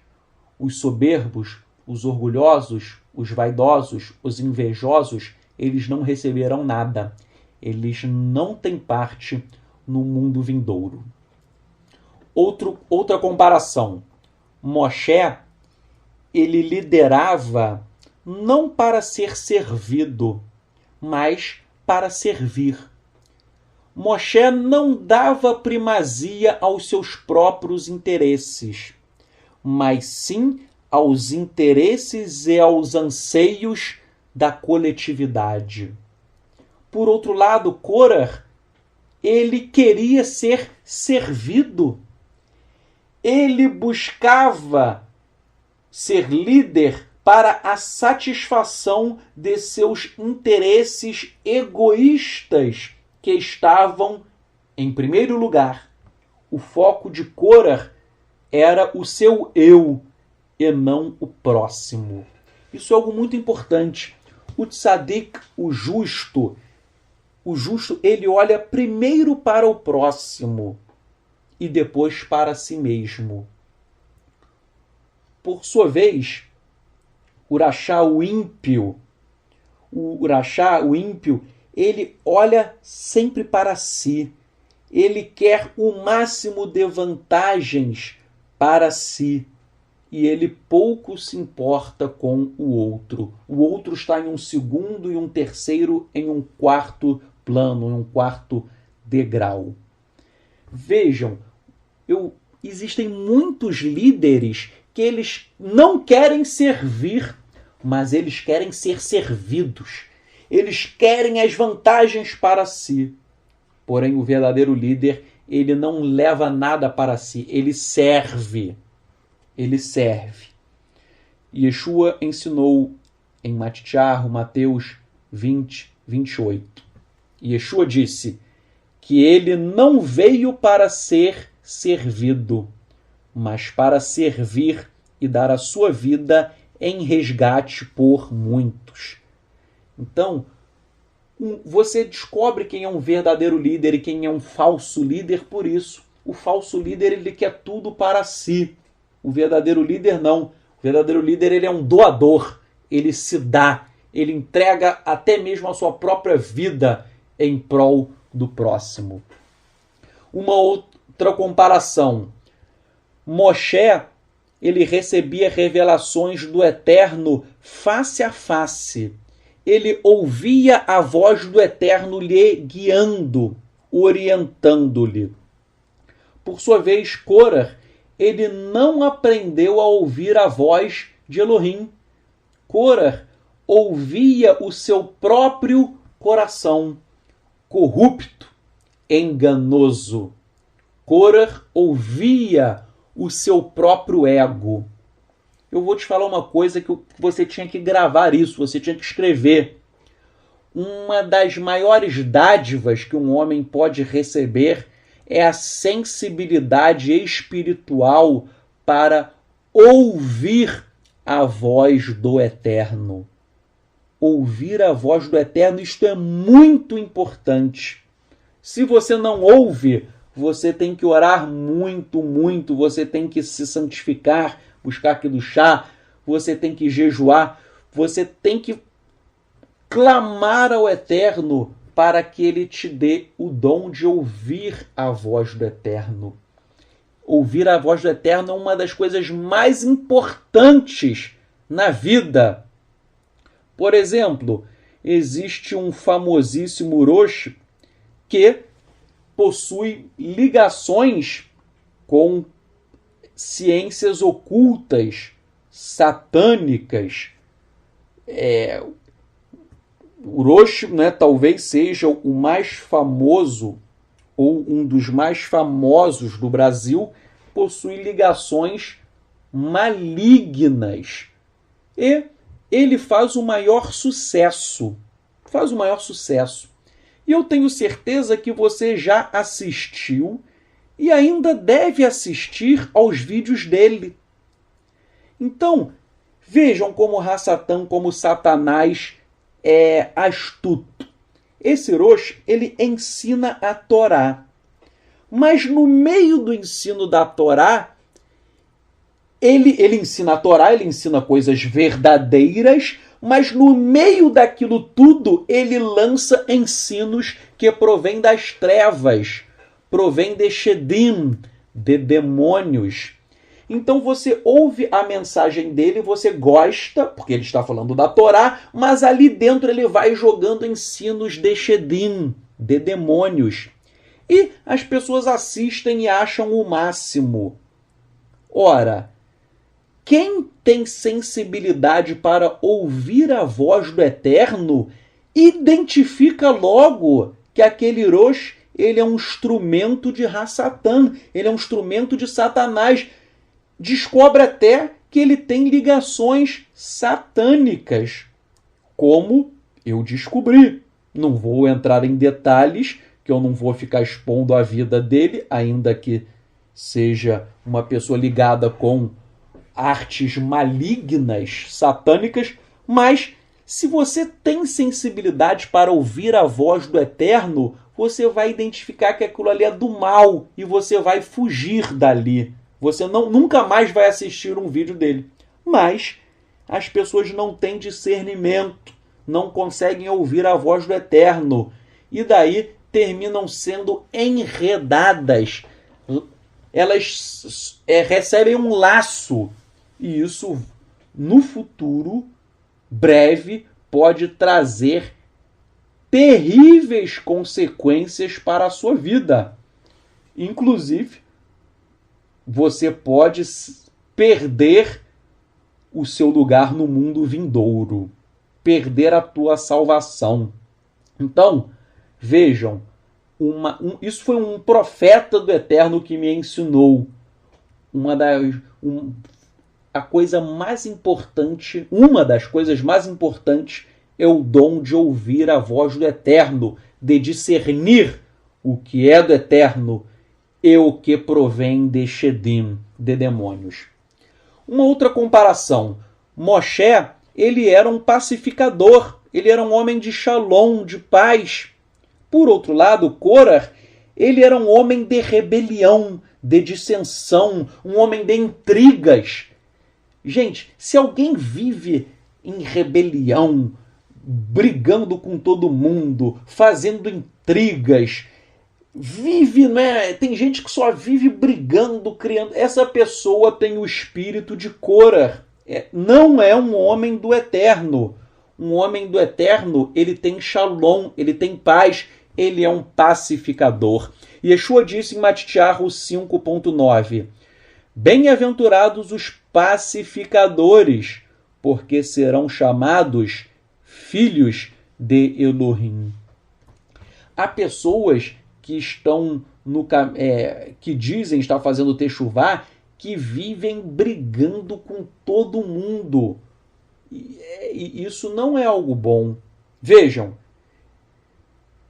Os soberbos, os orgulhosos, os vaidosos, os invejosos, eles não receberão nada. Eles não têm parte no mundo vindouro. Outra comparação. Moshe, ele liderava não para ser servido, mas para servir. Moshe não dava primazia aos seus próprios interesses, mas sim aos interesses e aos anseios da coletividade. Por outro lado, Corá, ele queria ser servido. Ele buscava ser líder para a satisfação de seus interesses egoístas que estavam em primeiro lugar. O foco de Corá era o seu eu e não o próximo. Isso é algo muito importante. O tzadik, o justo, ele olha primeiro para o próximo e depois para si mesmo. Por sua vez, o rachá, o ímpio, ele olha sempre para si. Ele quer o máximo de vantagens para si. E ele pouco se importa com o outro. O outro está em um segundo e um terceiro, em um quarto plano, em um quarto degrau. Vejam, existem muitos líderes que eles não querem servir, mas eles querem ser servidos. Eles querem as vantagens para si. Porém, o verdadeiro líder, ele não leva nada para si, ele serve. Ele serve. Yeshua ensinou em Mateus 20, 28. Yeshua disse que ele não veio para ser servido, mas para servir e dar a sua vida em resgate por muitos. Então, você descobre quem é um verdadeiro líder e quem é um falso líder por isso. O falso líder, ele quer tudo para si. O verdadeiro líder não. O verdadeiro líder, ele é um doador. Ele se dá. Ele entrega até mesmo a sua própria vida em prol do próximo. Uma outra comparação. Moshe, ele recebia revelações do Eterno face a face. Ele ouvia a voz do Eterno lhe guiando, orientando-lhe. Por sua vez, Korah, ele não aprendeu a ouvir a voz de Elohim. Korah ouvia o seu próprio coração, corrupto, enganoso. Korah ouvia o seu próprio ego. Eu vou te falar uma coisa que você tinha que gravar isso, você tinha que escrever. Uma das maiores dádivas que um homem pode receber é a sensibilidade espiritual para ouvir a voz do Eterno. Ouvir a voz do Eterno, isto é muito importante. Se você não ouve, você tem que orar muito, muito, você tem que se santificar, buscar aquilo chá, você tem que jejuar, você tem que clamar ao Eterno para que ele te dê o dom de ouvir a voz do Eterno. Ouvir a voz do Eterno é uma das coisas mais importantes na vida. Por exemplo, existe um famosíssimo Rosh que possui ligações com ciências ocultas, satânicas. O Rosh, talvez seja o mais famoso ou um dos mais famosos do Brasil, possui ligações malignas. E ele faz o maior sucesso. E eu tenho certeza que você já assistiu e ainda deve assistir aos vídeos dele. Então, vejam como Hassatan, como Satanás é astuto. Esse Rosh, ele ensina a Torá. Mas no meio do ensino da Torá, ele ensina a Torá, ele ensina coisas verdadeiras, mas no meio daquilo tudo, ele lança ensinos que provêm das trevas, provém de Shedim, de demônios. Então você ouve a mensagem dele, você gosta, porque ele está falando da Torá, mas ali dentro ele vai jogando ensinos de Shedim, de demônios. E as pessoas assistem e acham o máximo. Ora, quem tem sensibilidade para ouvir a voz do Eterno, identifica logo que aquele Rosh, ele é um instrumento de Hassatan, ele é um instrumento de Satanás. Descobre até que ele tem ligações satânicas, como eu descobri. Não vou entrar em detalhes, que eu não vou ficar expondo a vida dele, ainda que seja uma pessoa ligada com artes malignas, satânicas, mas se você tem sensibilidade para ouvir a voz do Eterno, você vai identificar que aquilo ali é do mal e você vai fugir dali. Você nunca mais vai assistir um vídeo dele. Mas as pessoas não têm discernimento, não conseguem ouvir a voz do Eterno. E daí terminam sendo enredadas. Elas recebem um laço. E isso, no futuro breve, pode trazer terríveis consequências para a sua vida. Inclusive, você pode perder o seu lugar no mundo vindouro, perder a tua salvação. Então, vejam, Isso foi um profeta do Eterno que me ensinou. A coisa mais importante, uma das coisas mais importantes é o dom de ouvir a voz do Eterno, de discernir o que é do Eterno e o que provém de Shedim, de demônios. Uma outra comparação. Moshe, ele era um pacificador, ele era um homem de shalom, de paz. Por outro lado, Korah, ele era um homem de rebelião, de dissensão, um homem de intrigas. Gente, se alguém vive em rebelião, brigando com todo mundo, fazendo intrigas, vive, né? Tem gente que só vive brigando, criando. Essa pessoa tem o espírito de Korah. Não é um homem do Eterno. Um homem do Eterno, ele tem shalom, ele tem paz, ele é um pacificador. Yeshua disse em Matitiahu 5.9: Bem-aventurados os pacificadores, porque serão chamados filhos de Elohim. Há pessoas que estão que dizem estar fazendo techuvá, que vivem brigando com todo mundo. E isso não é algo bom. Vejam,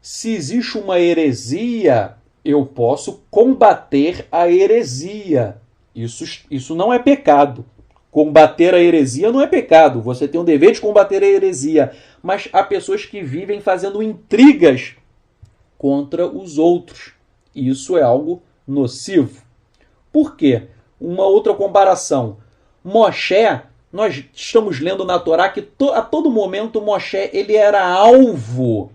se existe uma heresia, eu posso combater a heresia. Isso não é pecado. Combater a heresia não é pecado. Você tem o dever de combater a heresia. Mas há pessoas que vivem fazendo intrigas contra os outros. Isso é algo nocivo. Por quê? Uma outra comparação. Moshe, nós estamos lendo na Torá que a todo momento Moshe ele era alvo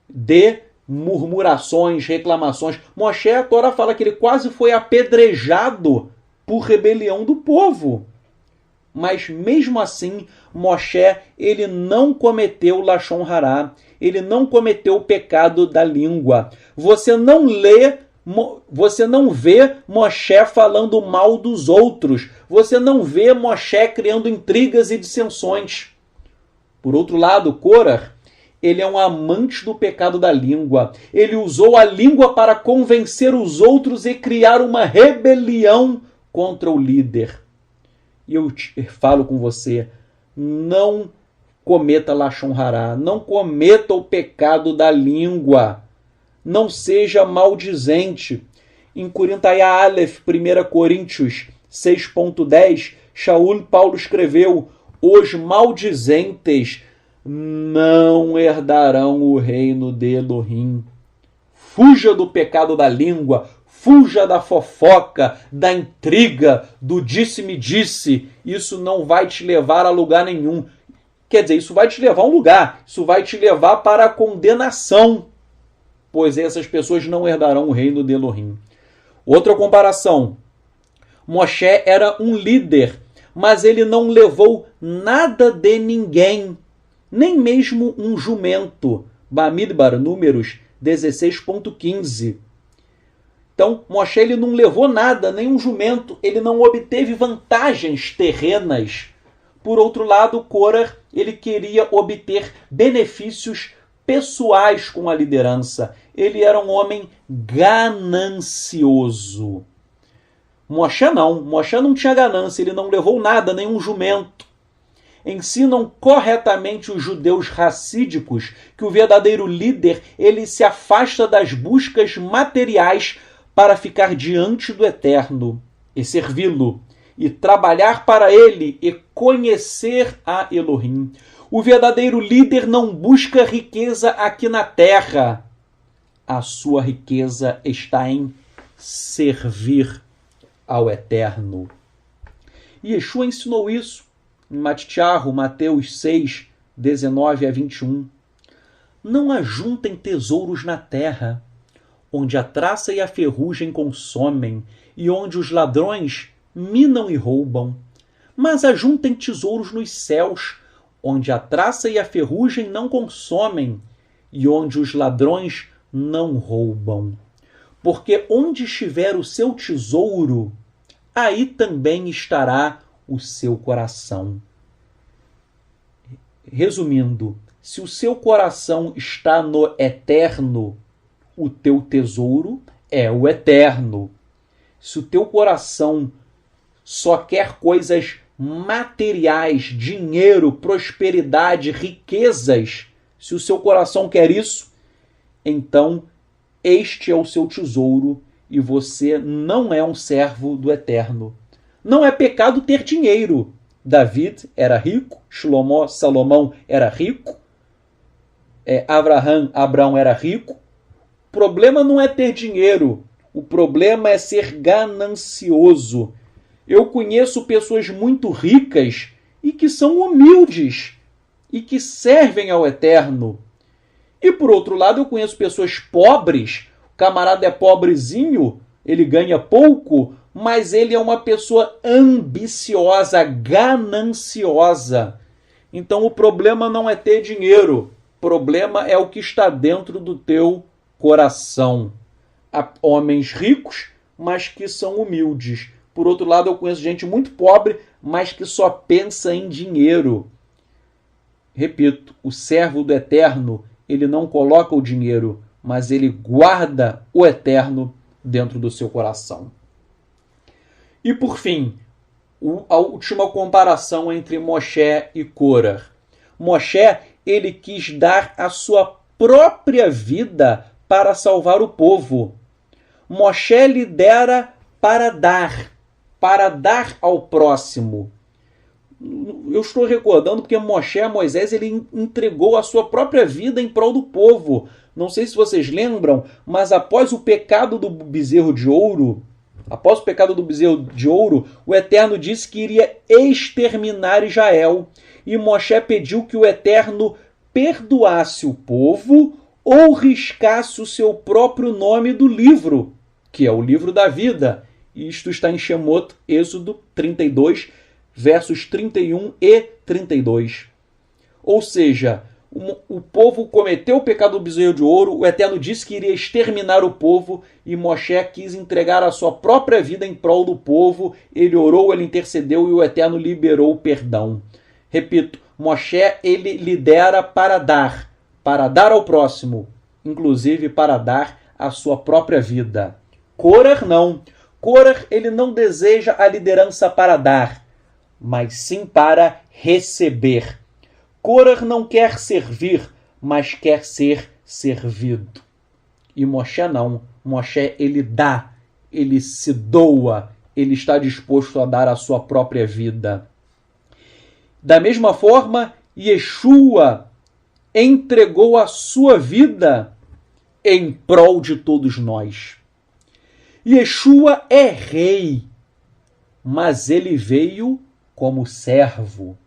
de murmurações, reclamações. Moshe, a Torá fala que ele quase foi apedrejado por rebelião do povo. Mas mesmo assim, Moshe, ele não cometeu Lashon Hará, ele não cometeu o pecado da língua. Você não vê Moshe falando mal dos outros. Você não vê Moshe criando intrigas e dissensões. Por outro lado, Korah, ele é um amante do pecado da língua. Ele usou a língua para convencer os outros e criar uma rebelião contra o líder. E eu falo com você, não cometa Lashon Hará, não cometa o pecado da língua, não seja maldizente. Em Corintaiá Aleph, 1 Coríntios 6.10, Shaul Paulo escreveu: os maldizentes não herdarão o reino de Elohim. Fuja do pecado da língua, fuja da fofoca, da intriga, do disse-me-disse. Isso não vai te levar a lugar nenhum. Quer dizer, isso vai te levar a um lugar. Isso vai te levar para a condenação, pois essas pessoas não herdarão o reino de Elohim. Outra comparação. Moshe era um líder, mas ele não levou nada de ninguém, nem mesmo um jumento. Bamidbar, Números 16.15. Então, Moshe ele não levou nada, nem um jumento, ele não obteve vantagens terrenas. Por outro lado, Korah, ele queria obter benefícios pessoais com a liderança. Ele era um homem ganancioso. Moshe não tinha ganância, ele não levou nada, nem um jumento. Ensinam corretamente os judeus racídicos que o verdadeiro líder ele se afasta das buscas materiais para ficar diante do Eterno e servi-lo, e trabalhar para ele e conhecer a Elohim. O verdadeiro líder não busca riqueza aqui na terra. A sua riqueza está em servir ao Eterno. E Yeshua ensinou isso em Matitiahu, Mateus 6, 19 a 21. Não ajuntem tesouros na terra, onde a traça e a ferrugem consomem, e onde os ladrões minam e roubam. Mas ajuntem tesouros nos céus, onde a traça e a ferrugem não consomem, e onde os ladrões não roubam. Porque onde estiver o seu tesouro, aí também estará o seu coração. Resumindo, se o seu coração está no Eterno, o teu tesouro é o eterno. Se o teu coração só quer coisas materiais, dinheiro, prosperidade, riquezas, se o seu coração quer isso, então este é o seu tesouro e você não é um servo do eterno. Não é pecado ter dinheiro. David era rico, Salomão era rico, Abraão era rico. O problema não é ter dinheiro, o problema é ser ganancioso. Eu conheço pessoas muito ricas e que são humildes e que servem ao eterno. E por outro lado, eu conheço pessoas pobres, o camarada é pobrezinho, ele ganha pouco, mas ele é uma pessoa ambiciosa, gananciosa. Então o problema não é ter dinheiro, o problema é o que está dentro do teu coração. Há homens ricos, mas que são humildes. Por outro lado, eu conheço gente muito pobre, mas que só pensa em dinheiro. Repito, o servo do eterno, ele não coloca o dinheiro, mas ele guarda o eterno dentro do seu coração. E por fim, a última comparação entre Moshe e Cora. Moshe, ele quis dar a sua própria vida para salvar o povo. Moshe lidera para dar ao próximo. Eu estou recordando porque Moisés, ele entregou a sua própria vida em prol do povo. Não sei se vocês lembram, mas após o pecado do bezerro de ouro, o Eterno disse que iria exterminar Israel. E Moshe pediu que o Eterno perdoasse o povo ou riscasse o seu próprio nome do livro, que é o livro da vida. Isto está em Shemot, Êxodo 32, versos 31 e 32. Ou seja, o povo cometeu o pecado do bezerro de ouro, o Eterno disse que iria exterminar o povo e Moshe quis entregar a sua própria vida em prol do povo. Ele orou, ele intercedeu e o Eterno liberou o perdão. Repito, Moshe, ele lidera para dar ao próximo, inclusive para dar a sua própria vida. Cora não. Cora, ele não deseja a liderança para dar, mas sim para receber. Cora não quer servir, mas quer ser servido. E Moshe não. Moshe, ele dá, ele se doa, ele está disposto a dar a sua própria vida. Da mesma forma, Yeshua entregou a sua vida em prol de todos nós. Yeshua é rei, mas ele veio como servo.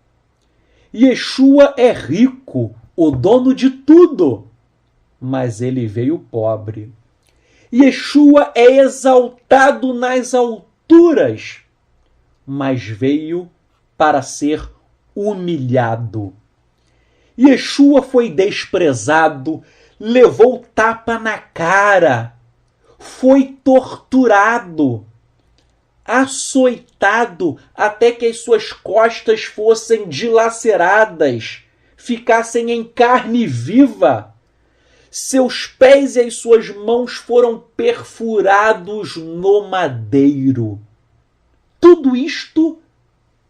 Yeshua é rico, o dono de tudo, mas ele veio pobre. Yeshua é exaltado nas alturas, mas veio para ser humilhado. Yeshua foi desprezado, levou tapa na cara, foi torturado, açoitado até que as suas costas fossem dilaceradas, ficassem em carne viva. Seus pés e as suas mãos foram perfurados no madeiro. Tudo isto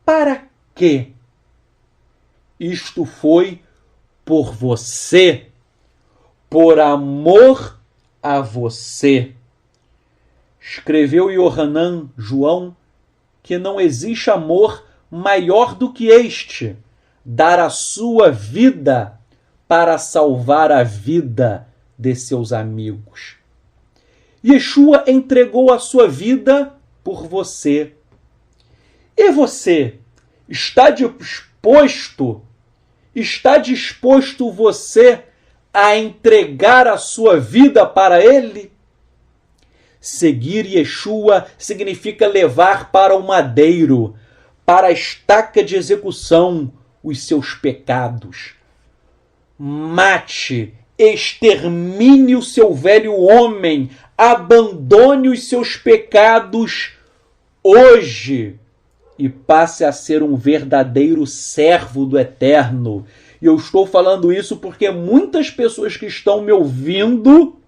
para quê? Isto foi por você, por amor a você. Escreveu Yohanan, João, que não existe amor maior do que este, dar a sua vida para salvar a vida de seus amigos. Yeshua entregou a sua vida por você. E você está disposto você a entregar a sua vida para ele? Seguir Yeshua significa levar para o madeiro, para a estaca de execução, os seus pecados. Mate, extermine o seu velho homem, abandone os seus pecados hoje e passe a ser um verdadeiro servo do Eterno. E eu estou falando isso porque muitas pessoas que estão me ouvindo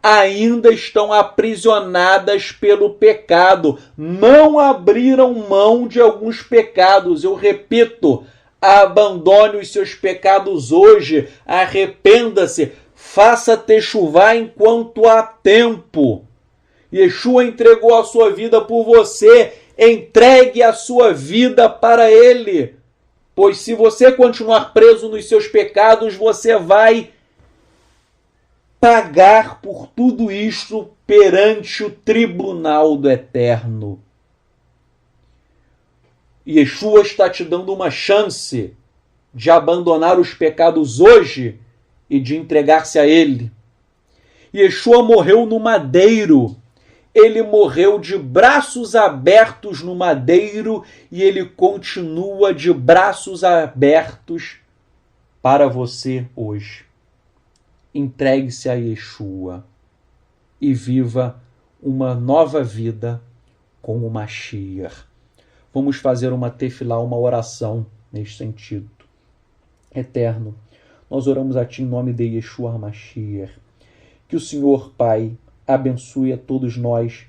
ainda estão aprisionadas pelo pecado, não abriram mão de alguns pecados. Eu repito, abandone os seus pecados hoje, arrependa-se, faça techuvá enquanto há tempo. Yeshua entregou a sua vida por você, entregue a sua vida para Ele, pois se você continuar preso nos seus pecados, você vai pagar por tudo isto perante o tribunal do Eterno. Yeshua está te dando uma chance de abandonar os pecados hoje e de entregar-se a Ele. Yeshua morreu no madeiro. Ele morreu de braços abertos no madeiro e ele continua de braços abertos para você hoje. Entregue-se a Yeshua e viva uma nova vida com o Mashiach. Vamos fazer uma tefilá, uma oração neste sentido. Eterno, nós oramos a Ti em nome de Yeshua Mashiach. Que o Senhor, Pai, abençoe a todos nós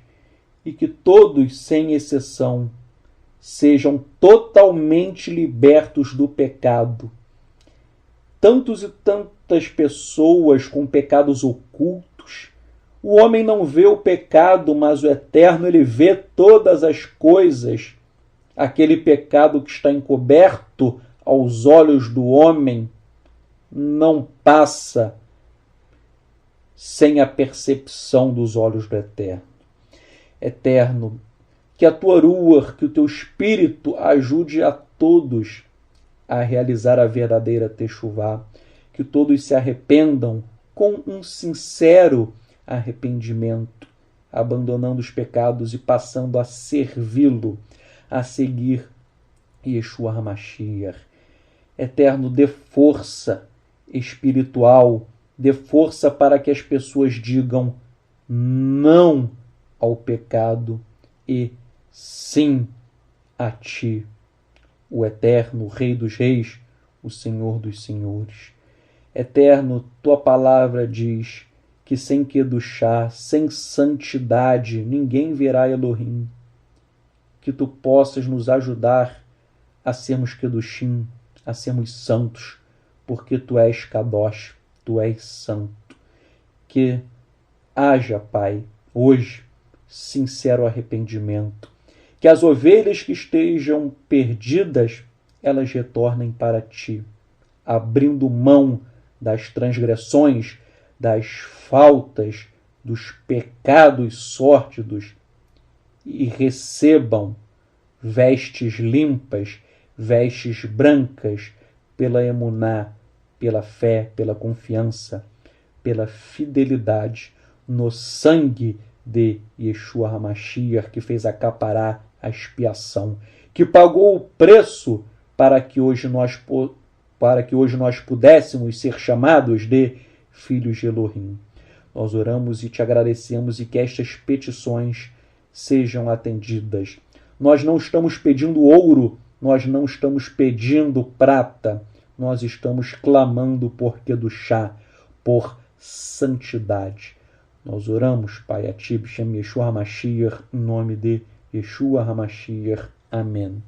e que todos, sem exceção, sejam totalmente libertos do pecado. Tantos e tantas pessoas com pecados ocultos. O homem não vê o pecado, mas o Eterno, ele vê todas as coisas. Aquele pecado que está encoberto aos olhos do homem não passa sem a percepção dos olhos do Eterno. Eterno, que a tua ruach, que o teu Espírito ajude a todos a realizar a verdadeira techuvá, que todos se arrependam com um sincero arrependimento, abandonando os pecados e passando a servi-lo, a seguir Yeshua HaMashiach. Eterno, dê força espiritual, dê força para que as pessoas digam não ao pecado e sim a Ti, o Eterno, o Rei dos Reis, o Senhor dos Senhores. Eterno, Tua palavra diz que sem Kedushá, sem santidade, ninguém verá Elohim. Que Tu possas nos ajudar a sermos Kedushim, a sermos santos, porque Tu és Kadosh, Tu és santo. Que haja, Pai, hoje, sincero arrependimento. Que as ovelhas que estejam perdidas, elas retornem para Ti, abrindo mão das transgressões, das faltas, dos pecados sórdidos e recebam vestes limpas, vestes brancas pela emuná, pela fé, pela confiança, pela fidelidade no sangue de Yeshua HaMashiach, que fez acaparar a expiação, que pagou o preço para que hoje nós pudéssemos ser chamados de filhos de Elohim. Nós oramos e Te agradecemos e que estas petições sejam atendidas. Nós não estamos pedindo ouro, nós não estamos pedindo prata, nós estamos clamando por Kedushá, por santidade. Nós oramos, Pai, a Ti, B'Shem Yeshua HaMashiach, em nome de Yeshua HaMashiach. Amém.